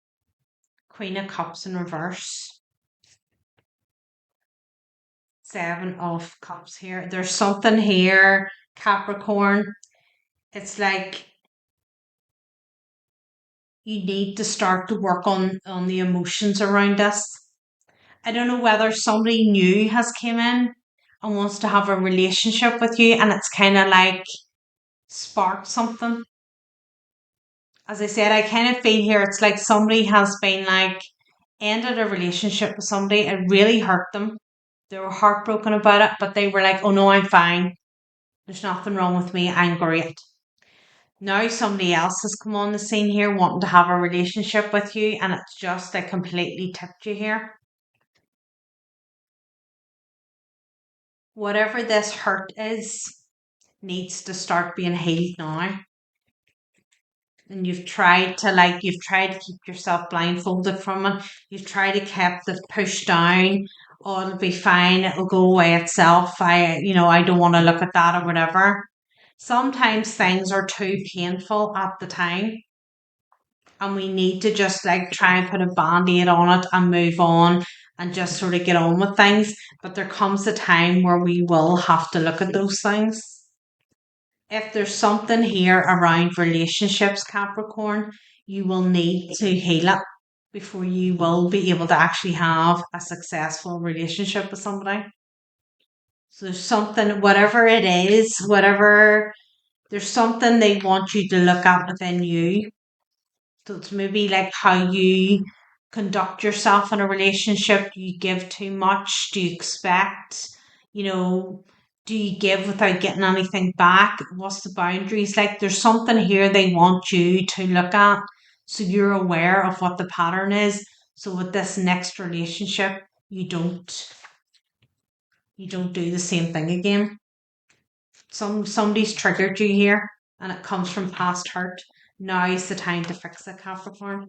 Queen of Cups in reverse. Seven of Cups here. There's something here, Capricorn. It's like you need to start to work on the emotions around this. I don't know whether somebody new has came in and wants to have a relationship with you, and it's kind of like sparked something. As I said, I kind of feel here it's like somebody has been like ended a relationship with somebody. It really hurt them. They were heartbroken about it, but they were like, oh no, I'm fine. There's nothing wrong with me. I'm great. Now somebody else has come on the scene here wanting to have a relationship with you, and it's just like completely tipped you here. Whatever this hurt is needs to start being healed now. And you've tried to keep yourself blindfolded from it. You've tried to keep the push down. Oh, it'll be fine. It'll go away itself. I don't want to look at that or whatever. Sometimes things are too painful at the time, and we need to just like try and put a band-aid on it and move on and just sort of get on with things. But there comes a time where we will have to look at those things. If there's something here around relationships, Capricorn, you will need to heal it before you will be able to actually have a successful relationship with somebody. So there's something, whatever it is, there's something they want you to look at within you. So it's maybe like how you conduct yourself in a relationship. Do you give too much? Do you expect, you know, do you give without getting anything back? What's the boundaries? Like there's something here they want you to look at so you're aware of what the pattern is. So with this next relationship, you don't do the same thing again. Somebody's triggered you here and it comes from past hurt. Now is the time to fix it, Capricorn.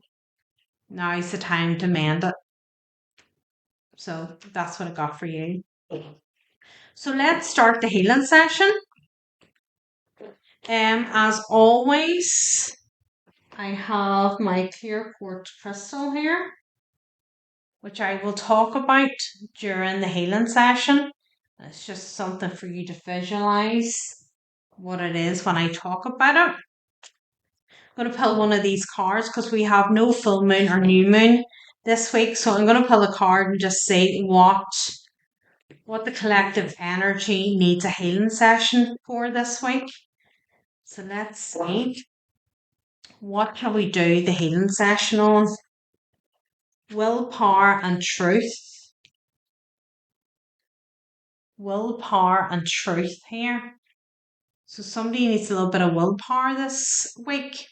Now is the time to mend it. So that's what I got for you. So let's start the healing session. As always, I have my clear quartz crystal here, which I will talk about during the healing session. It's just something for you to visualize what it is when I talk about it. I'm going to pull one of these cards because we have no full moon or new moon this week. So I'm going to pull a card and just see what the collective energy needs a healing session for this week. So let's see. What can we do the healing session on? Willpower and truth. Willpower and truth here. So somebody needs a little bit of willpower this week.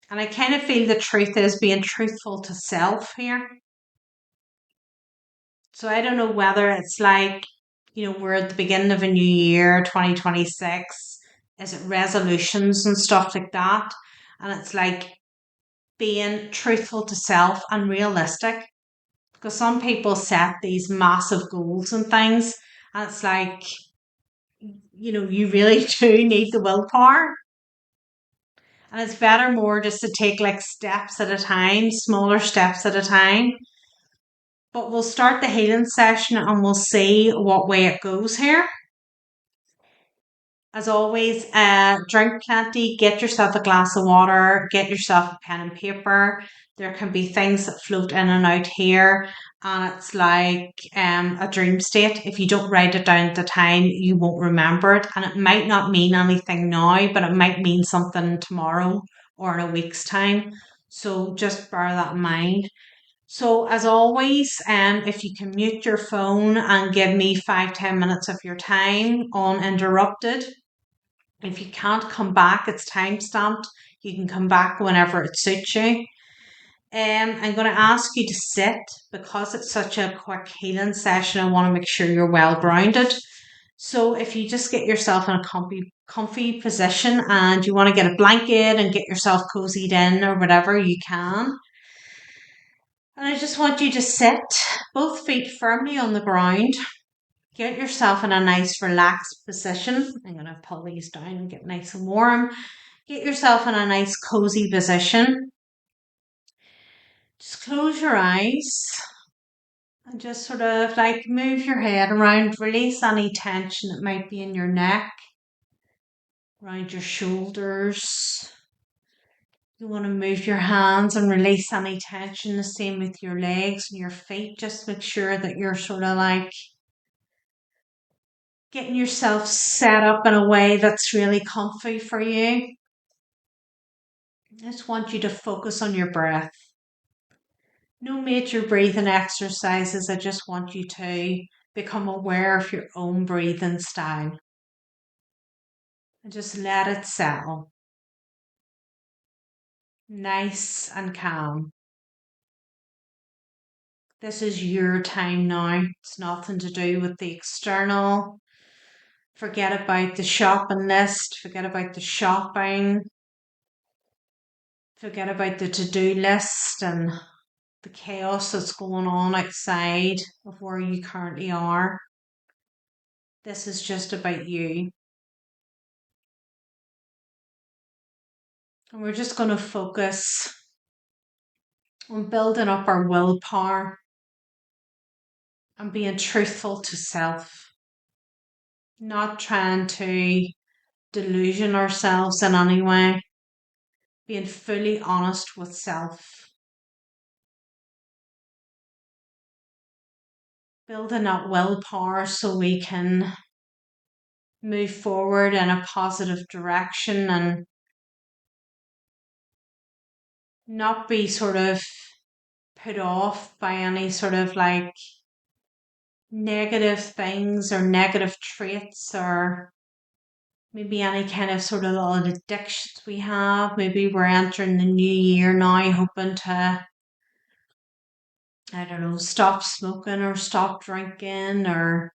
And I kind of feel the truth is being truthful to self here. So I don't know whether it's like, we're at the beginning of a new year, 2026. Is it resolutions and stuff like that? And it's like being truthful to self and realistic. Because some people set these massive goals and things. And it's like, you really do need the willpower. And it's better more just to take like steps at a time, smaller steps at a time. But we'll start the healing session and we'll see what way it goes here. As always, drink plenty, get yourself a glass of water, get yourself a pen and paper. There can be things that float in and out here, and it's like a dream state. If you don't write it down at the time, you won't remember it, and it might not mean anything now, but it might mean something tomorrow or in a week's time. So just bear that in mind. So as always, if you can mute your phone and give me 5-10 minutes of your time uninterrupted. If you can't come back, it's time stamped. You can come back whenever it suits you. I'm going to ask you to sit because it's such a quick healing session. I want to make sure you're well grounded. So if you just get yourself in a comfy position and you want to get a blanket and get yourself cozied in or whatever, you can. And I just want you to sit, both feet firmly on the ground. Get yourself in a nice relaxed position. I'm going to pull these down and get nice and warm. Get yourself in a nice cozy position. Just close your eyes and just sort of like move your head around. Release any tension that might be in your neck, around your shoulders, You want to move your hands and release any tension. The same with your legs and your feet. Just make sure that you're sort of like getting yourself set up in a way that's really comfy for you. I just want you to focus on your breath. No major breathing exercises. I just want you to become aware of your own breathing style and just let it settle. Nice and calm. This is your time now. It's nothing to do with the external. Forget about the shopping list. Forget about the shopping. Forget about the to-do list and the chaos that's going on outside of where you currently are. This is just about you. And we're just going to focus on building up our willpower and being truthful to self. Not trying to delusion ourselves in any way. Being fully honest with self. Building up willpower so we can move forward in a positive direction and not be sort of put off by any sort of like negative things or negative traits or maybe any kind of sort of addictions we have. Maybe we're entering the new year now hoping to, I don't know, stop smoking or stop drinking or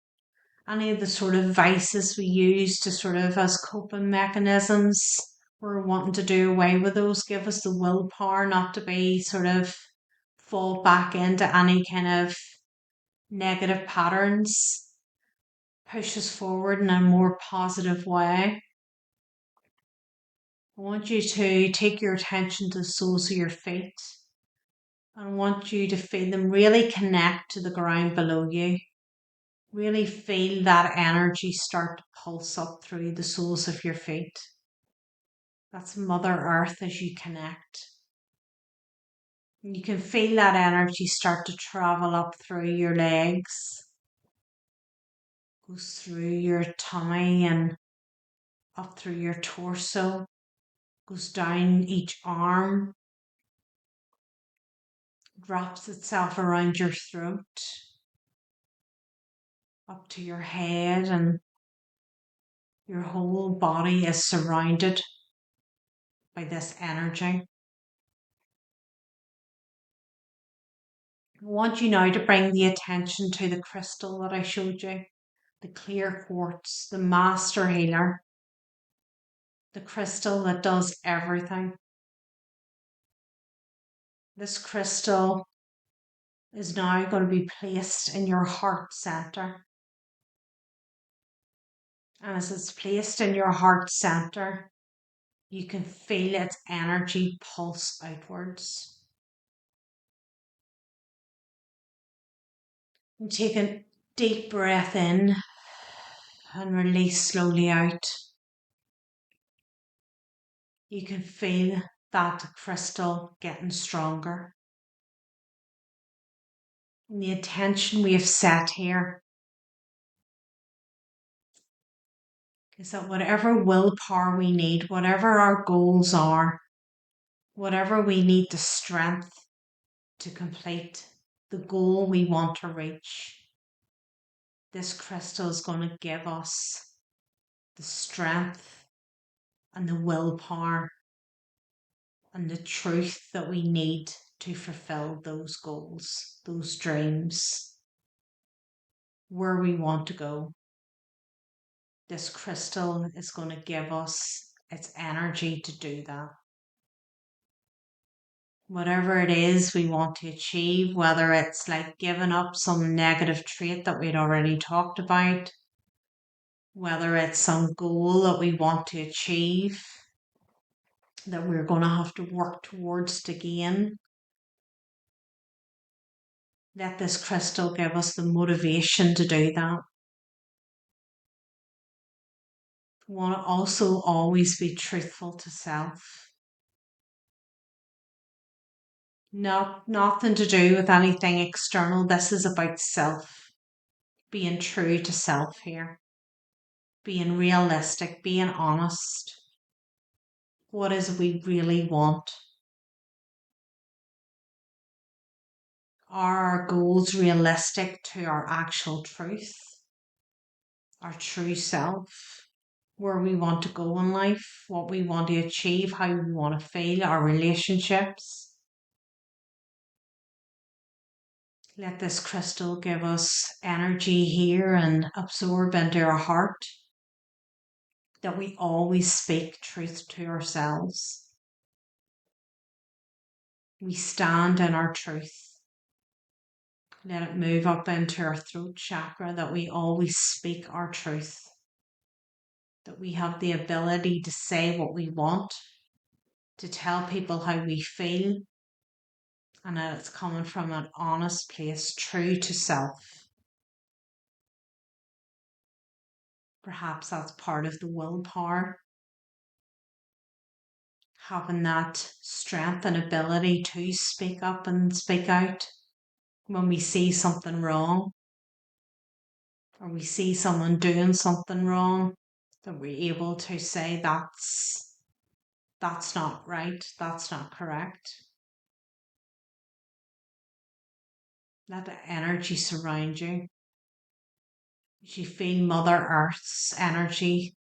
any of the sort of vices we use to sort of as coping mechanisms. We're wanting to do away with those, give us the willpower not to be sort of fall back into any kind of negative patterns, push us forward in a more positive way. I want you to take your attention to the soles of your feet. I want you to feel them really connect to the ground below you. Really feel that energy start to pulse up through the soles of your feet. That's Mother Earth as you connect. You can feel that energy start to travel up through your legs, goes through your tummy and up through your torso, goes down each arm, wraps itself around your throat, up to your head, and your whole body is surrounded by this energy. I want you now to bring the attention to the crystal that I showed you, the clear quartz, the master healer, the crystal that does everything. This crystal is now going to be placed in your heart center. And as it's placed in your heart center, you can feel its energy pulse outwards. And take a deep breath in and release slowly out. You can feel that crystal getting stronger. And the intention we have set here is that whatever willpower we need, whatever our goals are, whatever we need the strength to complete the goal we want to reach, this crystal is going to give us the strength and the willpower and the truth that we need to fulfill those goals, those dreams, where we want to go. This crystal is going to give us its energy to do that. Whatever it is we want to achieve, whether it's like giving up some negative trait that we'd already talked about, whether it's some goal that we want to achieve that we're going to have to work towards to gain. Let this crystal give us the motivation to do that. We want to also always be truthful to self. Nothing to do with anything external. This is about self, being true to self here, being realistic, being honest. What is it we really want? Are our goals realistic to our actual truth, our true self, where we want to go in life, what we want to achieve, how we want to feel, our relationships? Let this crystal give us energy here and absorb into our heart that we always speak truth to ourselves. We stand in our truth. Let it move up into our throat chakra that we always speak our truth. That we have the ability to say what we want, to tell people how we feel, and that it's coming from an honest place, true to self. Perhaps that's part of the willpower, having that strength and ability to speak up and speak out when we see something wrong or we see someone doing something wrong, that we're able to say that's not right, that's not correct. Let the energy surround you. You feel Mother Earth's energy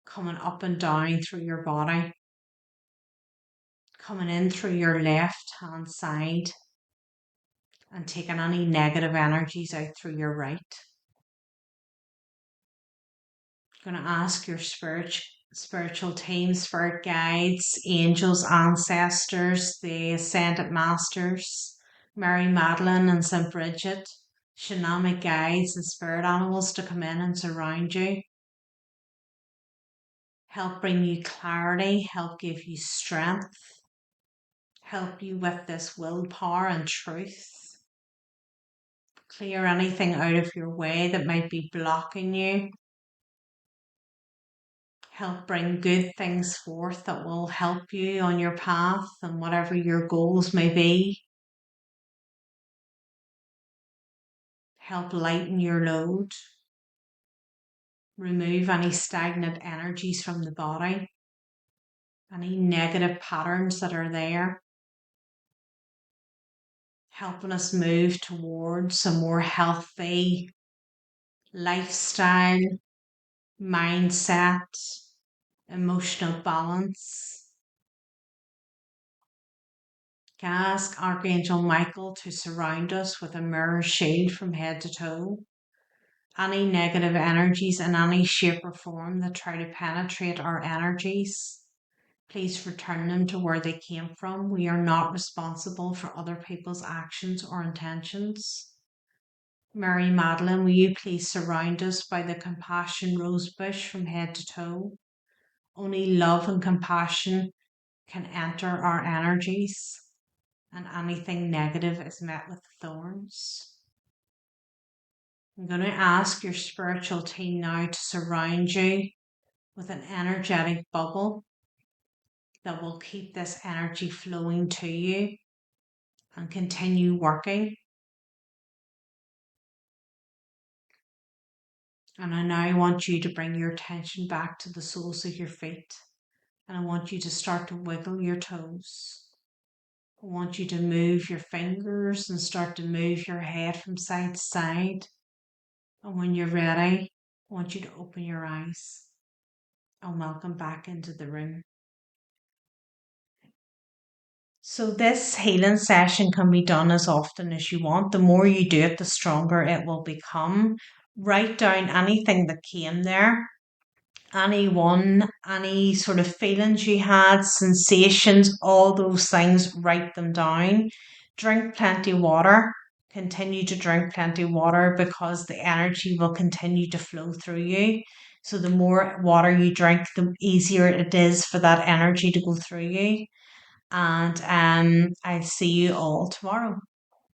coming up and down through your body, coming in through your left hand side and taking any negative energies out through your right. You're going to ask your spiritual team, spirit guides, angels, ancestors, the ascended masters, Mary Magdalene and St. Bridget, shamanic guides and spirit animals to come in and surround you. Help bring you clarity, help give you strength, help you with this willpower and truth. Clear anything out of your way that might be blocking you. Help bring good things forth that will help you on your path and whatever your goals may be. Help lighten your load. Remove any stagnant energies from the body. Any negative patterns that are there. Helping us move towards a more healthy lifestyle, mindset, emotional balance. Can I ask Archangel Michael to surround us with a mirror shield from head to toe? Any negative energies in any shape or form that try to penetrate our energies, please return them to where they came from. We are not responsible for other people's actions or intentions. Mary Magdalene, will you please surround us by the compassion rosebush from head to toe? Only love and compassion can enter our energies, and anything negative is met with thorns. I'm going to ask your spiritual team now to surround you with an energetic bubble that will keep this energy flowing to you and continue working. And I now want you to bring your attention back to the soles of your feet. And I want you to start to wiggle your toes. I want you to move your fingers and start to move your head from side to side. And when you're ready, I want you to open your eyes and welcome back into the room. So this healing session can be done as often as you want. The more you do it, the stronger it will become. Write down anything that came there. Any sort of feelings you had, sensations, all those things, write them down. Drink plenty of water. Continue to drink plenty of water because the energy will continue to flow through you. So the more water you drink, the easier it is for that energy to go through you. And I'll see you all tomorrow.